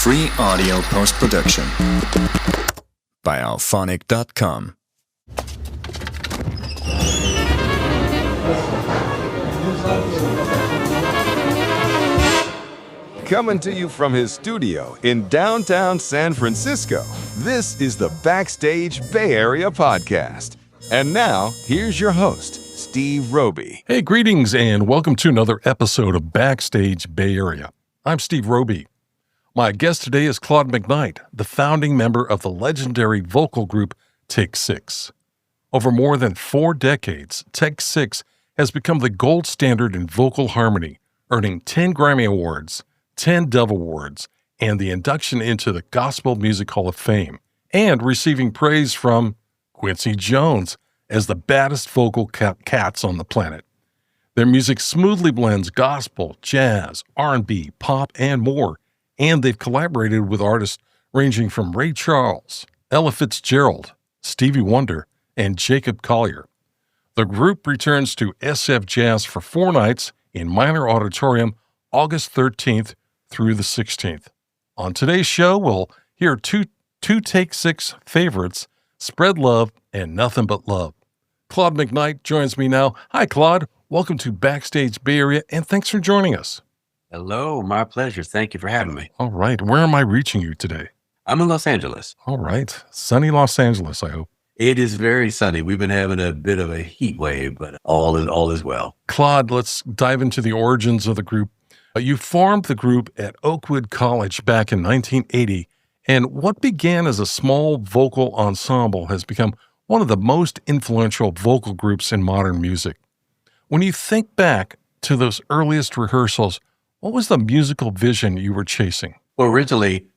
Free audio post-production by alphonic.com. Coming to you from his studio in downtown San Francisco, this is the Backstage Bay Area podcast. And now, here's your host, Steve Roby. Hey, greetings and welcome to another episode of Backstage Bay Area. I'm Steve Roby. My guest today is Claude McKnight, the founding member of the legendary vocal group Take Six. Over more than 4 decades, Take Six has become the gold standard in vocal harmony, earning 10 Grammy Awards, 10 Dove Awards, and the induction into the Gospel Music Hall of Fame, and receiving praise from Quincy Jones as the baddest vocal cats on the planet. Their music smoothly blends gospel, jazz, R&B, pop, and more, and they've collaborated with artists ranging from Ray Charles, Ella Fitzgerald, Stevie Wonder, and Jacob Collier. The group returns to SFJAZZ for 4 nights in Minor Auditorium, August 13th through the 16th. On today's show, we'll hear two Take Six favorites, Spread Love and Nothing But Love. Claude McKnight joins me now. Hi, Claude. Welcome to Backstage Bay Area, and thanks for joining us. Hello, my pleasure. Thank you for having me. All right. Where am I reaching you today? I'm in Los Angeles. All right. Sunny Los Angeles, I hope. It is very sunny. We've been having a bit of a heat wave, but all is well. Claude, let's dive into the origins of the group. You formed the group at Oakwood College back in 1980, and what began as a small vocal ensemble has become one of the most influential vocal groups in modern music. When you think back to those earliest rehearsals, what was the musical vision you were chasing? Well, originally,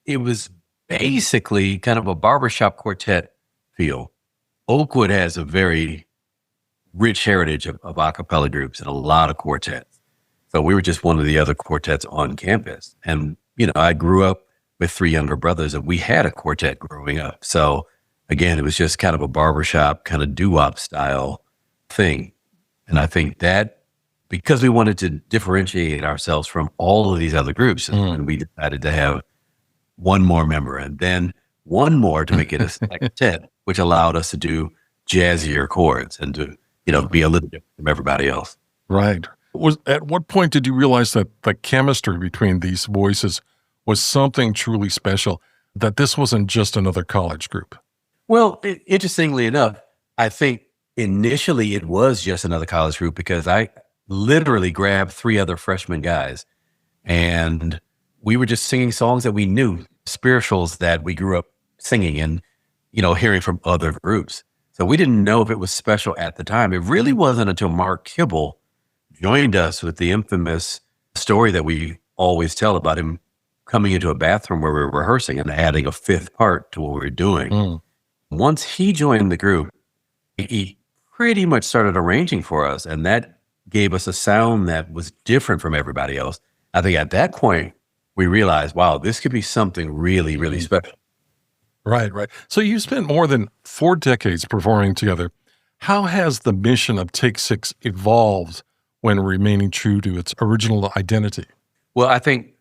it was basically kind of a barbershop quartet feel. Oakwood has a very rich heritage of a cappella groups and a lot of quartets. So we were just one of the other quartets on campus. And, I grew up with 3 younger brothers, and we had a quartet growing up. So again, it was just kind of a barbershop, kind of doo-wop style thing. And I think that because we wanted to differentiate ourselves from all of these other groups, and we decided to have one more member and then one more to make it a septet, which allowed us to do jazzier chords and to, be a little different from everybody else. Right. At what point did you realize that the chemistry between these voices was something truly special, that this wasn't just another college group? Well, interestingly enough, I think initially it was just another college group because I literally grabbed 3 other freshman guys and we were just singing songs that we knew, spirituals that we grew up singing and, hearing from other groups. So we didn't know if it was special at the time. It really wasn't until Mark Kibble joined us with the infamous story that we always tell about him coming into a bathroom where we were rehearsing and adding a 5th part to what we were doing. Once he joined the group, he pretty much started arranging for us, and that gave us a sound that was different from everybody else. I think at that point, we realized, wow, this could be something really, really special. Right. So you spent more than 4 decades performing together. How has the mission of Take Six evolved when remaining true to its original identity? Well, I think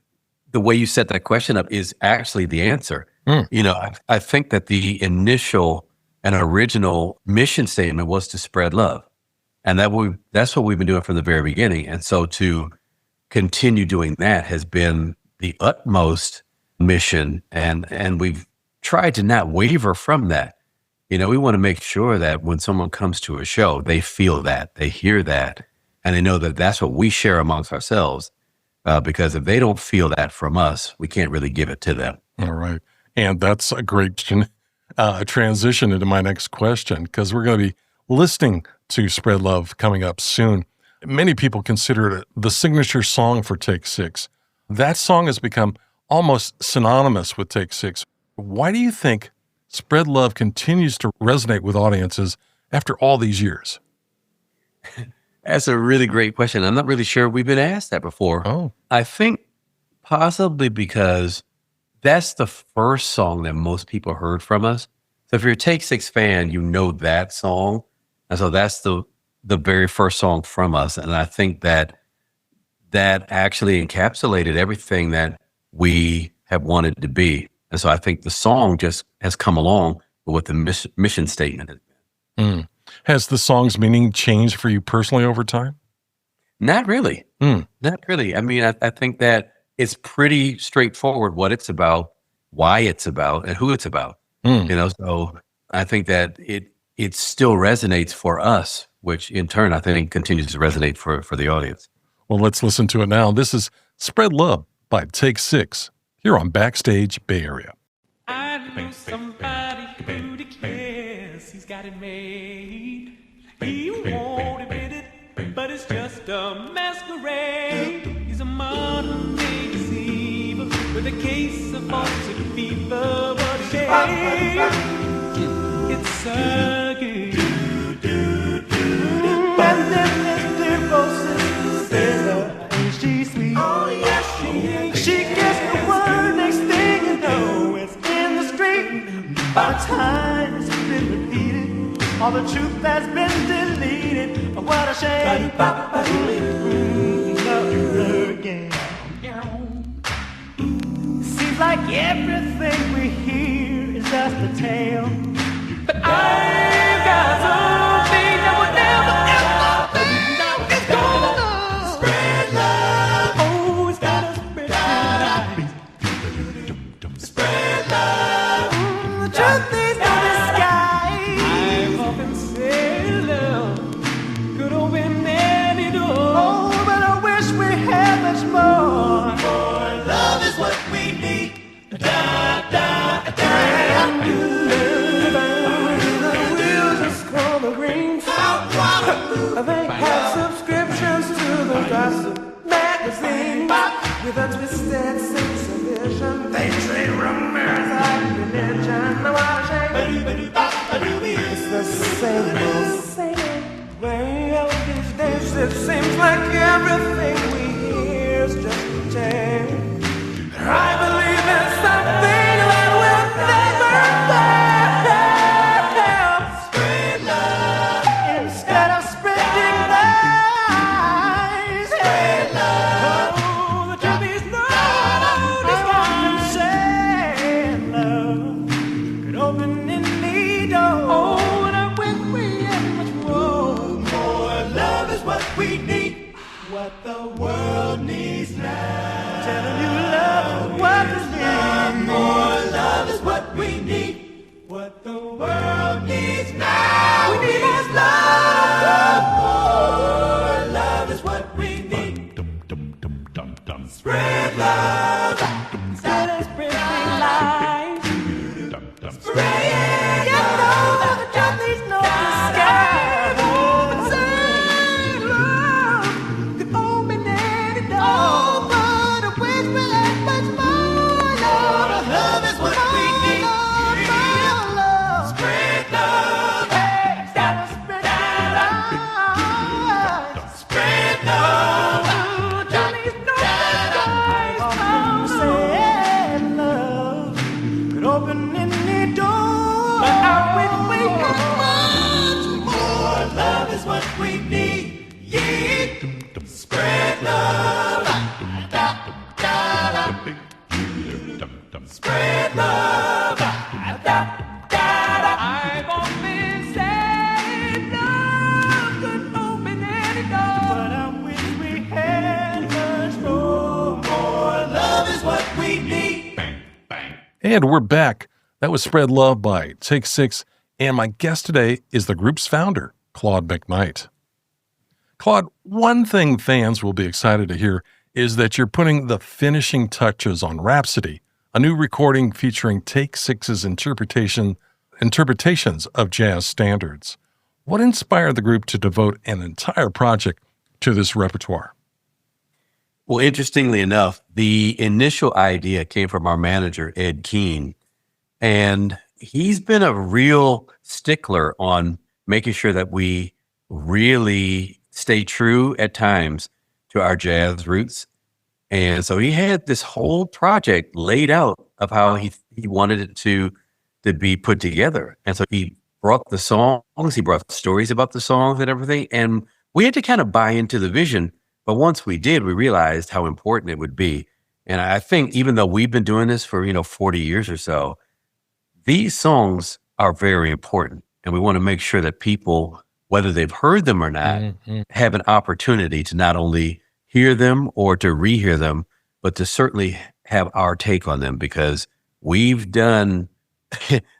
the way you set that question up is actually the answer. I think that the initial and original mission statement was to spread love. And that's what we've been doing from the very beginning. And so to continue doing that has been the utmost mission. And we've tried to not waver from that. We want to make sure that when someone comes to a show, they feel that, they hear that, and they know that that's what we share amongst ourselves. Because if they don't feel that from us, we can't really give it to them. All right. And that's a great transition into my next question, because we're going to be listening to Spread Love coming up soon. Many people consider it the signature song for Take Six. That song has become almost synonymous with Take Six. Why do you think Spread Love continues to resonate with audiences after all these years? That's a really great question. I'm not really sure we've been asked that before. Oh. I think possibly because that's the first song that most people heard from us. So if you're a Take Six fan, you know that song. And so that's the very first song from us. And I think that actually encapsulated everything that we have wanted to be. And so I think the song just has come along with what the mission statement has been. Mm. Has the song's meaning changed for you personally over time? Not really. Not really. I mean, I think that it's pretty straightforward what it's about, why it's about, and who it's about. So I think that it still resonates for us, which in turn I think continues to resonate for the audience. Well, let's listen to it now. This is Spread Love by Take Six here on Backstage Bay Area. I know somebody who cares. He's got it made. He won't admit it, but it's just a masquerade. He's a modern day deceiver with a case of falsic fever. What a shame. It's a game. And then there's Roses says, ain't she sweet? Oh, yes, she is. She gets the word, next thing you know, it's in the street. By the time it's been repeated, all the truth has been deleted. What a shame. Love again. Seems like everything we hear is just a tale. But I've got something that would never ever fail. It's gonna spread love. Oh, it's gonna spread love. The truth is no disguise. I've often said love could open any door. Oh, but I wish we had much more. For love is what we need. Da da da. They have subscriptions to the gossip magazine with a twisted sense of vision. They trade rumors like religion. It's the same way of these days. It seems like everything we hear is just a tale. I believe in something that will never fail. Spread love, instead of spreading lies. Spread love, the truth is no disguise. Spread love, could open any door. But I wish we had much more love. Love is what we need. Spread love, instead of spreading lies. Spread love. Open any door, but I wish we had much more. Love is what we need. Yeah. Spread love. Spread love. I've often said love could open any door, but I wish we had much more. More love is what we need. And we're back. That was Spread Love by Take Six, and my guest today is the group's founder, Claude McKnight. Claude, one thing fans will be excited to hear is that you're putting the finishing touches on Rhapsody, a new recording featuring Take Six's interpretations of jazz standards. What inspired the group to devote an entire project to this repertoire? Well, interestingly enough, the initial idea came from our manager, Ed Keene, and he's been a real stickler on making sure that we really stay true at times to our jazz roots. And so he had this whole project laid out of how he wanted it to be put together. And so he brought the songs, he brought stories about the songs and everything, and we had to kind of buy into the vision. But once we did, we realized how important it would be. And I think even though we've been doing this for, 40 years or so, these songs are very important. And we want to make sure that people, whether they've heard them or not, have an opportunity to not only hear them or to rehear them, but to certainly have our take on them, because we've done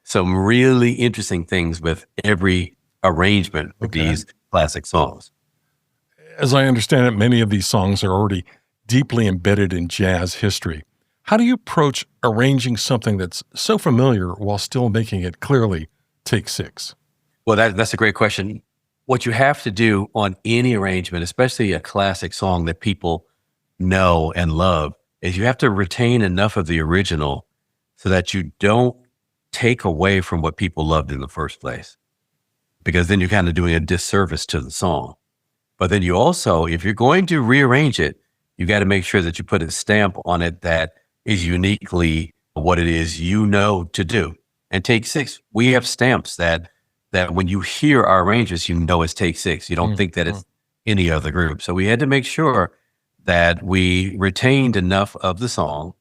some really interesting things with every arrangement of these classic songs. As I understand it, many of these songs are already deeply embedded in jazz history. How do you approach arranging something that's so familiar while still making it clearly Take Six? Well, that's a great question. What you have to do on any arrangement, especially a classic song that people know and love, is you have to retain enough of the original so that you don't take away from what people loved in the first place, because then you're kind of doing a disservice to the song. But then you also, if you're going to rearrange it, you got to make sure that you put a stamp on it that is uniquely what it is to do. And Take Six, we have stamps that when you hear our arrangements, it's Take Six. You don't think that it's any other group. So we had to make sure that we retained enough of the song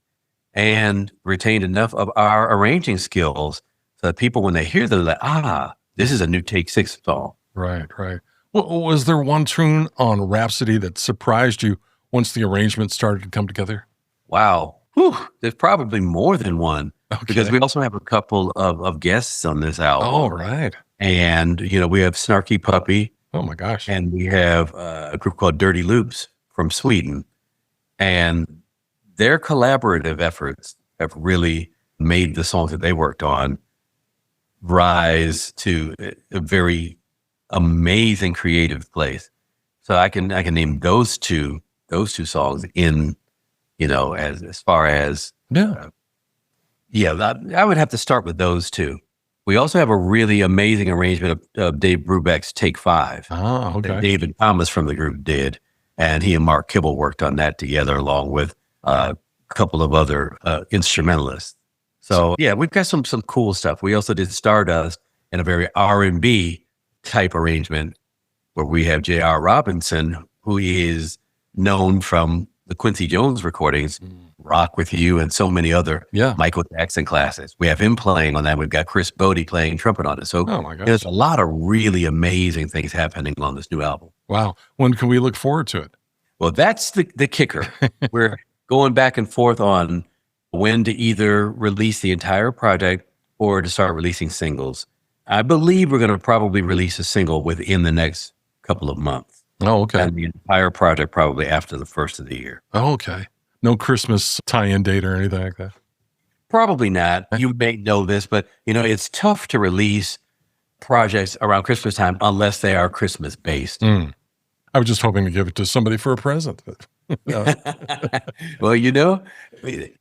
and retained enough of our arranging skills so that people, when they hear them, they're like, this is a new Take Six song. Right. Well, was there one tune on Rhapsody that surprised you once the arrangement started to come together? Wow. Whew. There's probably more than one, because we also have a couple of guests on this album. Oh, right. And, we have Snarky Puppy. Oh, my gosh. And we have a group called Dirty Loops from Sweden. And their collaborative efforts have really made the songs that they worked on rise to a very amazing creative place. So I can name those two songs in, as far as I would have to start with those two. We also have a really amazing arrangement of Dave Brubeck's Take Five. Oh, okay. That David Thomas from the group did, and he and Mark Kibble worked on that together, along with a couple of other instrumentalists. So yeah, we've got some cool stuff. We also did Stardust in a very R&B type arrangement, where we have J.R. Robinson, who is known from the Quincy Jones recordings, Rock With You, and so many other Michael Jackson classics. We have him playing on that. We've got Chris Bodie playing trumpet on it. So there's a lot of really amazing things happening on this new album. Wow. When can we look forward to it? Well, that's the kicker. We're going back and forth on when to either release the entire project or to start releasing singles. I believe we're going to probably release a single within the next couple of months. Oh, okay. And the entire project probably after the first of the year. Oh, okay. No Christmas tie-in date or anything like that? Probably not. You may know this, but it's tough to release projects around Christmas time unless they are Christmas based. I was just hoping to give it to somebody for a present. Well,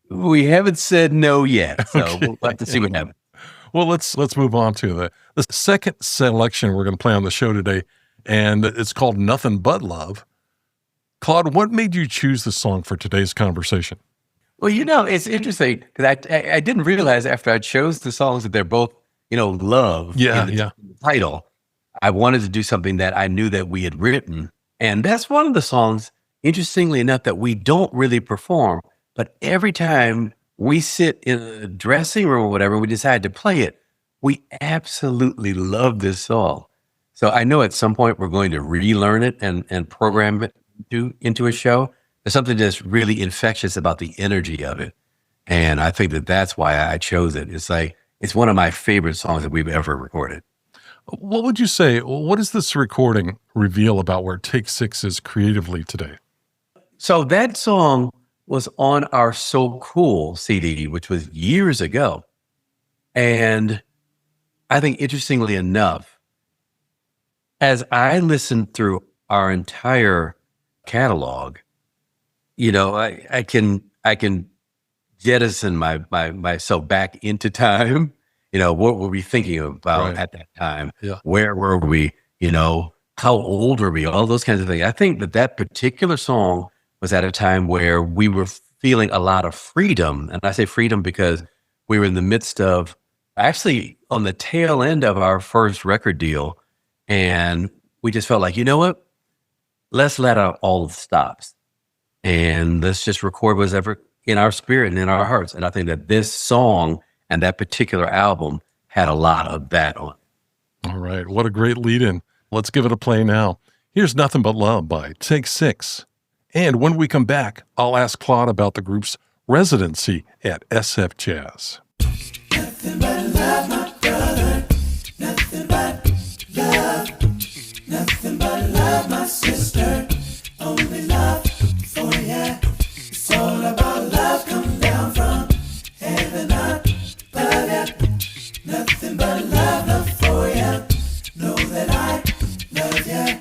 we haven't said no yet, so we'll have to see what happens. Well, let's move on to the second selection we're going to play on the show today, and it's called Nothing But Love. Claude, what made you choose this song for today's conversation? Well, it's interesting because I didn't realize after I chose the songs that they're both, love in the title. I wanted to do something that I knew that we had written. And that's one of the songs, interestingly enough, that we don't really perform. But every time we sit in a dressing room or whatever, we decide to play it, we absolutely love this song. So I know at some point we're going to relearn it and program it into a show. There's something that's really infectious about the energy of it. And I think that's why I chose it. It's one of my favorite songs that we've ever recorded. What would you say, what does this recording reveal about where Take Six is creatively today? So that song was on our So Cool CD, which was years ago. And I think, interestingly enough, as I listened through our entire catalog, I can jettison myself back into time. What were we thinking about at that time? Yeah. Where were we? How old were we? All those kinds of things. I think that particular song was at a time where we were feeling a lot of freedom. And I say freedom because we were in the midst of, actually on the tail end of our first record deal. And we just felt like, let's let out all the stops and let's just record whatever in our spirit and in our hearts. And I think that this song and that particular album had a lot of that on it. All right. What a great lead-in. Let's give it a play now. Here's Nothing But Love by Take Six. And when we come back, I'll ask Claude about the group's residency at SFJAZZ. Nothing but love, my brother. Nothing but love. Nothing but love, my sister. Only love for ya. It's all about love. Come down from heaven above ya. Nothing but love for ya. Know that I love ya.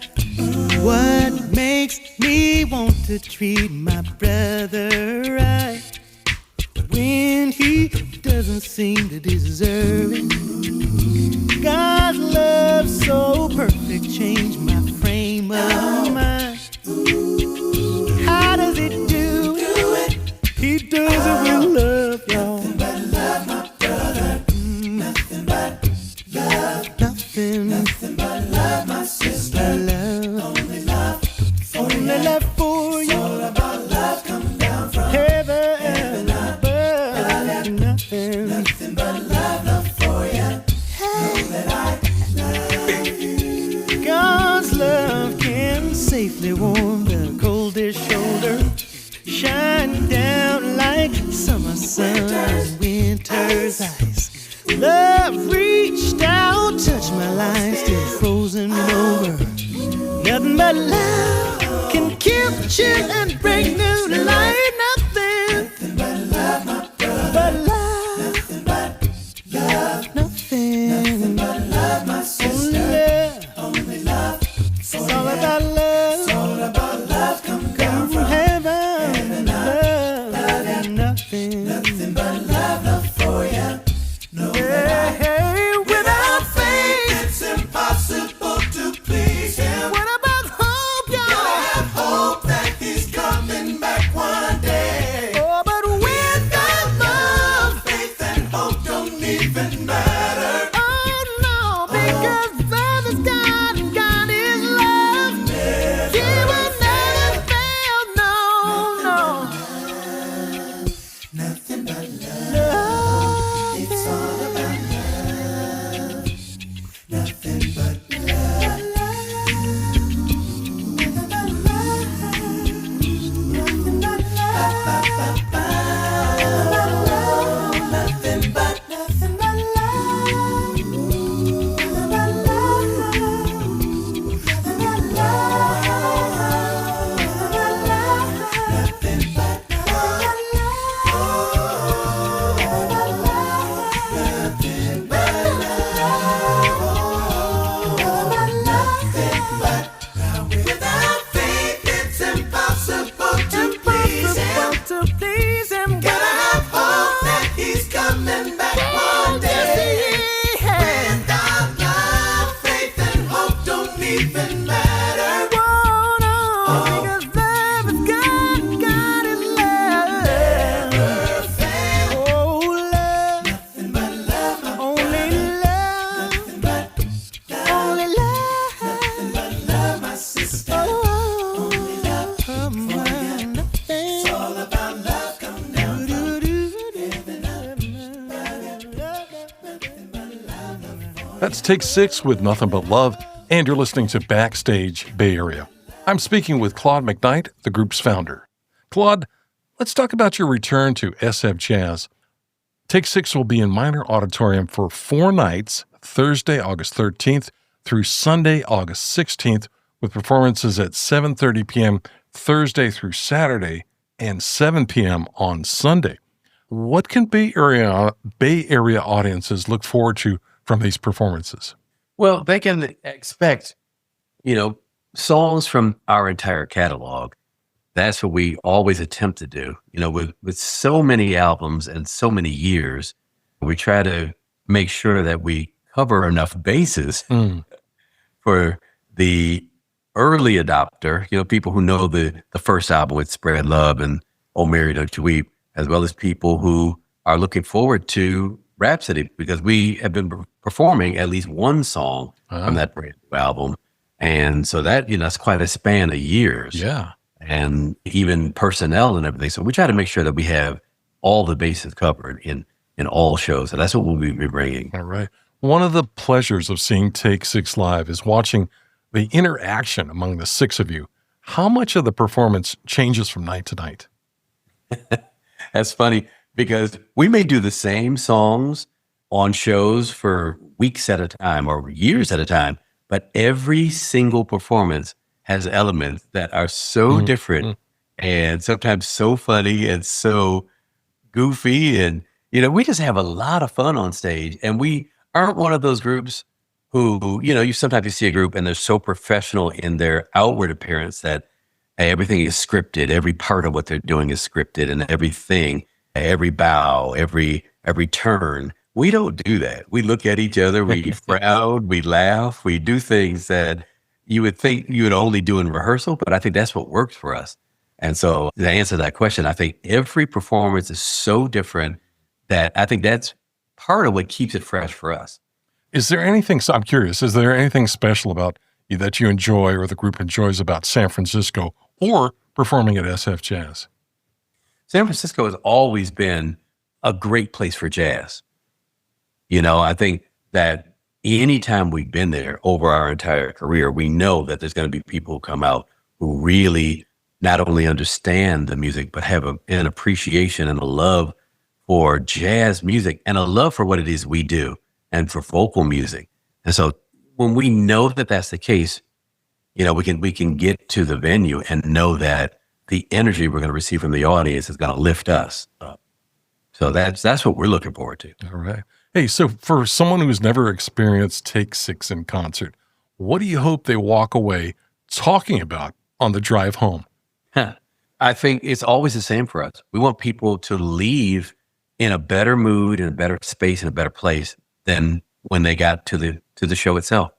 What makes me want to treat my brother right when he doesn't seem to deserve it? God's love so perfect changed my frame of mind. How does he do it? He does it with love, y'all. Nothing but love, my brother. Nothing but love. Nothing but love, my sister. Love. Only love for you. Only love for you. It's all about love. Come down from heaven above. Nothing but love for you. Know that I love you. God's love can safely warm the coldest shoulder. Shine down like summer sun, winter's ice. Love reached out, touched my life, still frozen over. Nothing but love can kill the chill and bring new light. Nothing but love, my brother. But love. Nothing but love. Nothing but love, my sister. Only love. It's all about love. It's all about love. Come down from heaven. Love and nothing but love for you. No, hey, without faith, it's impossible to please him. What about hope, y'all? Gotta have hope that he's coming back one day. Oh, but without love, faith and hope don't even matter. Oh, no, because love is God and God is love. He will never fail, no. Nothing but love. It's all about love. Nothing but love. Nothing but love. Nothing but love. Nothing but love. Nothing but love. Nothing but love. Nothing but without faith, it's impossible to please him. Gotta have hope that he's coming back one day. Without love, faith and hope don't even matter. Because love is God, God is love. Never fail. Oh, love. Nothing but love. Only love. Nothing but love. Only love. Nothing but love, my sister. Only love for you. Nothing. It's all about love. Come down from heaven up. Nothing but love. That's Take Six with Nothing But Love, and you're listening to Backstage Bay Area. I'm speaking with Claude McKnight, the group's founder. Claude, let's talk about your return to SFJAZZ. Take Six will be in Minor Auditorium for 4 nights, Thursday, August 13th through Sunday, August 16th, with performances at 7:30 p.m. Thursday through Saturday and 7 p.m. on Sunday. What can Bay Area audiences look forward to from these performances? Well, they can expect, songs from our entire catalog. That's what we always attempt to do. With so many albums and so many years, we try to make sure that we cover enough bases for the early adopter, people who know the first album with Spread Love and Oh Mary Don't You Weep, as well as people who are looking forward to Rhapsody, because we have been performing at least one song from that brand new album. And so that, that's quite a span of years. Yeah. and even personnel and everything. So we try to make sure that we have all the bases covered in all shows. And that's what we'll be bringing. All right. One of the pleasures of seeing Take Six live is watching the interaction among the six of you. How much of the performance changes from night to night? That's funny because we may do the same songs on shows for weeks at a time or years at a time, but every single performance has elements that are so different and sometimes so funny and so goofy. And, we just have a lot of fun on stage. And we aren't one of those groups who, you sometimes see a group and they're so professional in their outward appearance that everything is scripted. Every part of what they're doing is scripted, and everything, every bow, every turn. We don't do that. We look at each other, we frown, we laugh, we do things that you would think you would only do in rehearsal, but I think that's what works for us. And so to answer that question, I think every performance is so different that I think that's part of what keeps it fresh for us. Is there anything, so I'm curious, is there anything special about that you enjoy or the group enjoys about San Francisco or performing at SFJAZZ? San Francisco has always been a great place for jazz. I think that anytime we've been there over our entire career, we know that there's going to be people who come out who really not only understand the music, but have an appreciation and a love for jazz music and a love for what it is we do and for vocal music. And so when we know that that's the case, we can get to the venue and know that the energy we're going to receive from the audience is going to lift us up. So that's what we're looking forward to. All right. Hey, so for someone who's never experienced Take Six in concert, what do you hope they walk away talking about on the drive home? I think it's always the same for us. We want people to leave in a better mood, in a better space, in a better place than when they got to the show itself.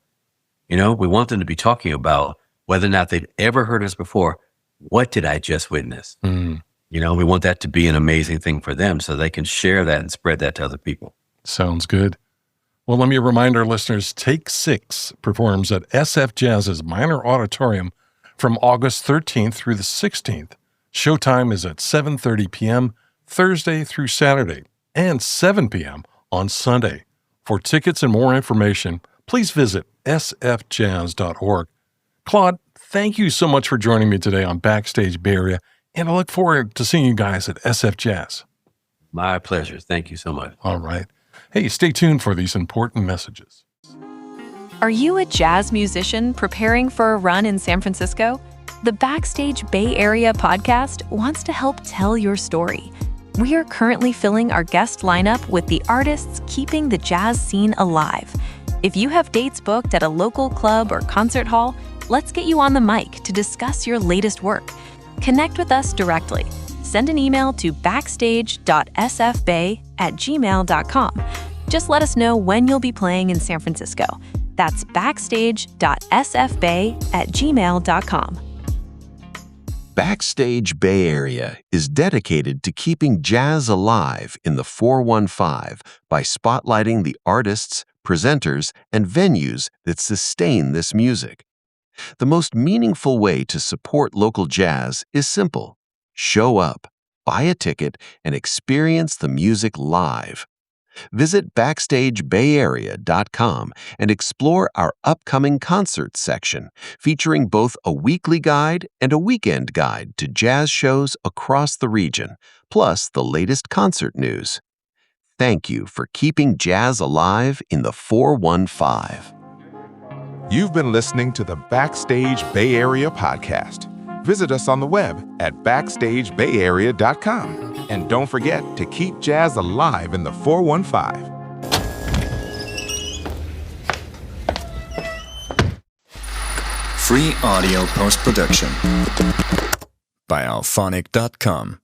We want them to be talking about whether or not they'd ever heard us before. What did I just witness? We want that to be an amazing thing for them so they can share that and spread that to other people. Sounds good. Well, let me remind our listeners, Take Six performs at SFJAZZ's Minor Auditorium from August 13th through the 16th. Showtime is at 7:30 p.m. Thursday through Saturday and 7 p.m. on Sunday. For tickets and more information, please visit sfjazz.org. Claude, thank you so much for joining me today on Backstage Bay Area, and I look forward to seeing you guys at SFJAZZ. My pleasure. Thank you so much. All right. Hey, stay tuned for these important messages. Are you a jazz musician preparing for a run in San Francisco? The Backstage Bay Area podcast wants to help tell your story. We are currently filling our guest lineup with the artists keeping the jazz scene alive. If you have dates booked at a local club or concert hall, let's get you on the mic to discuss your latest work. Connect with us directly. Send an email to backstage.sfbay@gmail.com. Just let us know when you'll be playing in San Francisco. That's backstage.sfbay@gmail.com. Backstage Bay Area is dedicated to keeping jazz alive in the 415 by spotlighting the artists, presenters, and venues that sustain this music. The most meaningful way to support local jazz is simple. Show up, buy a ticket, and experience the music live. Visit BackstageBayArea.com and explore our upcoming concerts section, featuring both a weekly guide and a weekend guide to jazz shows across the region, plus the latest concert news. Thank you for keeping jazz alive in the 415. You've been listening to the Backstage Bay Area podcast. Visit us on the web at BackstageBayArea.com. And don't forget to keep jazz alive in the 415. Free audio post-production by alphonic.com.